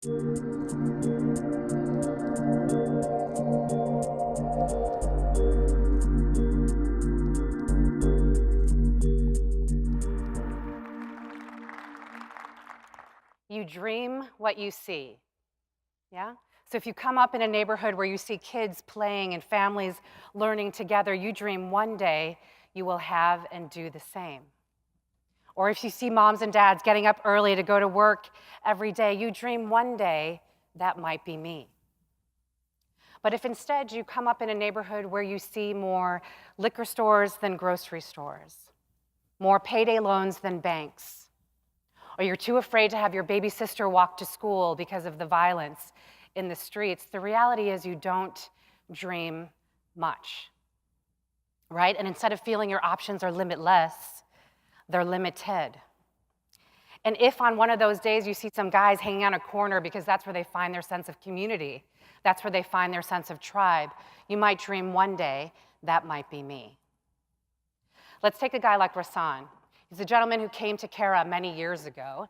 You dream what you see, yeah? So if you come up in a neighborhood where you see kids playing and families learning together, you dream one day you will have and do the same. Or if you see moms and dads getting up early to go to work every day, you dream one day that might be me. But if instead you come up in a neighborhood where you see more liquor stores than grocery stores, more payday loans than banks, or you're too afraid to have your baby sister walk to school because of the violence in the streets, the reality is you don't dream much, right? And instead of feeling your options are limitless, they're limited. And if on one of those days you see some guys hanging out a corner because that's where they find their sense of community, that's where they find their sense of tribe, you might dream one day that might be me. Let's take a guy like Rasan. He's a gentleman who came to Kara many years ago,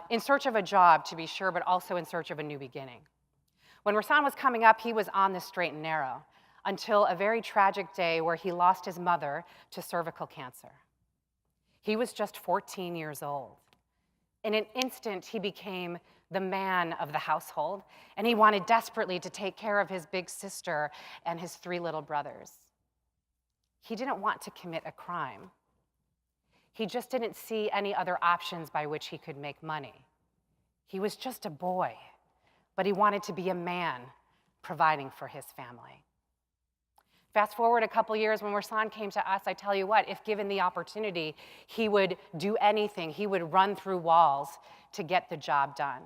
in search of a job, to be sure, but also in search of a new beginning. When Rasan was coming up, he was on the straight and narrow until a very tragic day where he lost his mother to cervical cancer. He was just 14 years old. In an instant, he became the man of the household, and he wanted desperately to take care of his big sister and his 3 little brothers. He didn't want to commit a crime. He just didn't see any other options by which he could make money. He was just a boy, but he wanted to be a man providing for his family. Fast forward a couple years when Rasan came to us, I tell you what, if given the opportunity, he would do anything. He would run through walls to get the job done.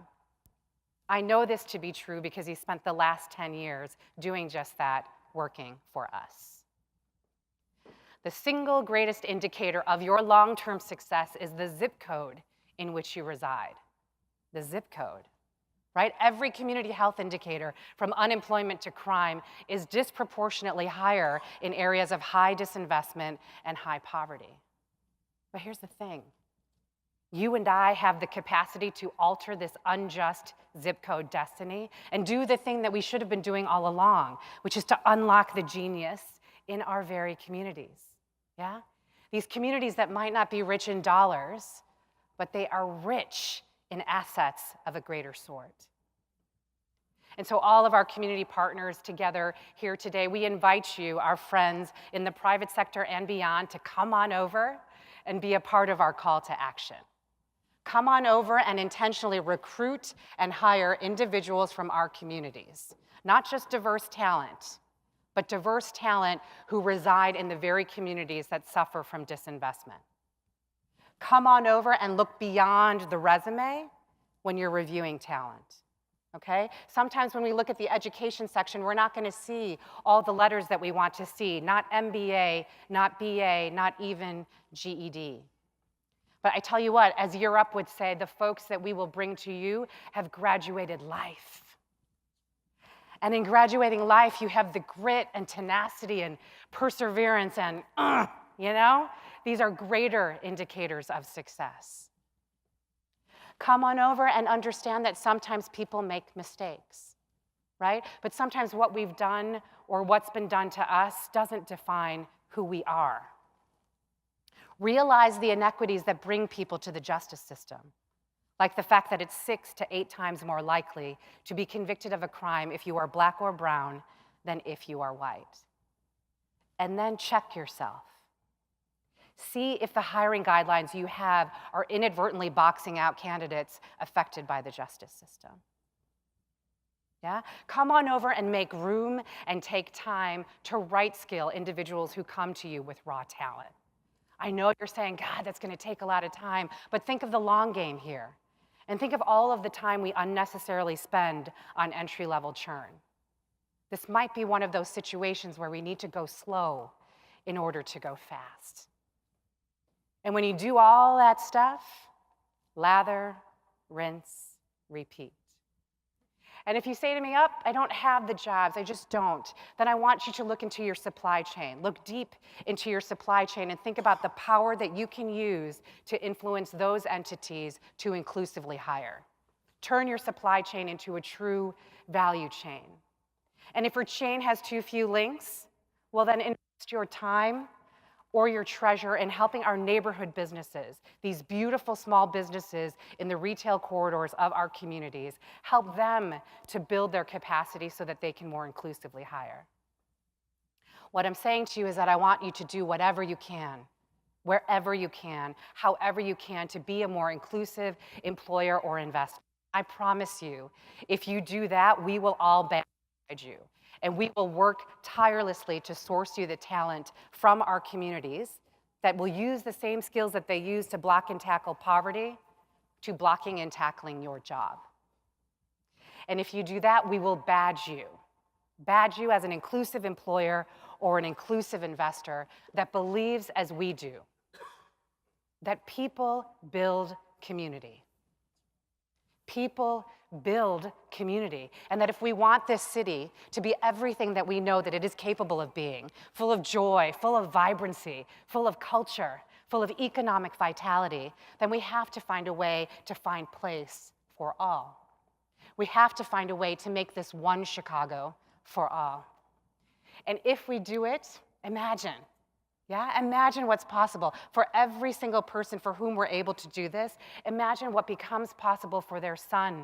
I know this to be true because he spent the last 10 years doing just that, working for us. The single greatest indicator of your long-term success is the zip code in which you reside. The zip code, right? Every community health indicator, from unemployment to crime, is disproportionately higher in areas of high disinvestment and high poverty. But here's the thing. You and I have the capacity to alter this unjust zip code destiny and do the thing that we should have been doing all along, which is to unlock the genius in our very communities, yeah? These communities that might not be rich in dollars, but they are rich in assets of a greater sort. And so all of our community partners together here today, we invite you, our friends in the private sector and beyond, to come on over and be a part of our call to action. Come on over and intentionally recruit and hire individuals from our communities, not just diverse talent, but diverse talent who reside in the very communities that suffer from disinvestment. Come on over and look beyond the resume when you're reviewing talent, okay? Sometimes when we look at the education section, we're not gonna see all the letters that we want to see, not MBA, not BA, not even GED. But I tell you what, as Europe would say, the folks that we will bring to you have graduated life. And in graduating life, you have the grit and tenacity and perseverance and, you know? These are greater indicators of success. Come on over and understand that sometimes people make mistakes, right? But sometimes what we've done or what's been done to us doesn't define who we are. Realize the inequities that bring people to the justice system, like the fact that it's 6 to 8 times more likely to be convicted of a crime if you are black or brown than if you are white. And then check yourself. See if the hiring guidelines you have are inadvertently boxing out candidates affected by the justice system. Yeah? Come on over and make room and take time to right skill individuals who come to you with raw talent. I know you're saying, God, that's going to take a lot of time, but think of the long game here. And think of all of the time we unnecessarily spend on entry-level churn. This might be one of those situations where we need to go slow in order to go fast. And when you do all that stuff, lather, rinse, repeat. And if you say to me, I don't have the jobs, I just don't, then I want you to look into your supply chain. Look deep into your supply chain and think about the power that you can use to influence those entities to inclusively hire, Turn your supply chain into a true value chain. And if your chain has too few links, well, then invest your time or your treasure in helping our neighborhood businesses, these beautiful small businesses in the retail corridors of our communities, help them to build their capacity so that they can more inclusively hire. What I'm saying to you is that I want you to do whatever you can, wherever you can, however you can, to be a more inclusive employer or investor. I promise you, if you do that, we will all band beside you. And we will work tirelessly to source you the talent from our communities that will use the same skills that they use to block and tackle poverty to blocking and tackling your job. And if you do that, we will badge you as an inclusive employer or an inclusive investor that believes as we do, that people build community. People build community, and that if we want this city to be everything that we know that it is capable of being, full of joy, full of vibrancy, full of culture, full of economic vitality, then we have to find a way to find place for all. We have to find a way to make this one Chicago for all. And if we do it, imagine what's possible. For every single person for whom we're able to do this, imagine what becomes possible for their son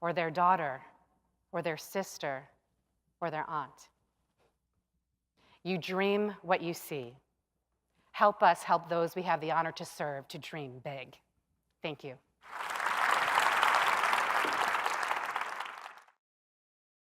or their daughter or their sister or their aunt. You dream what you see. Help us help those we have the honor to serve to dream big. Thank you.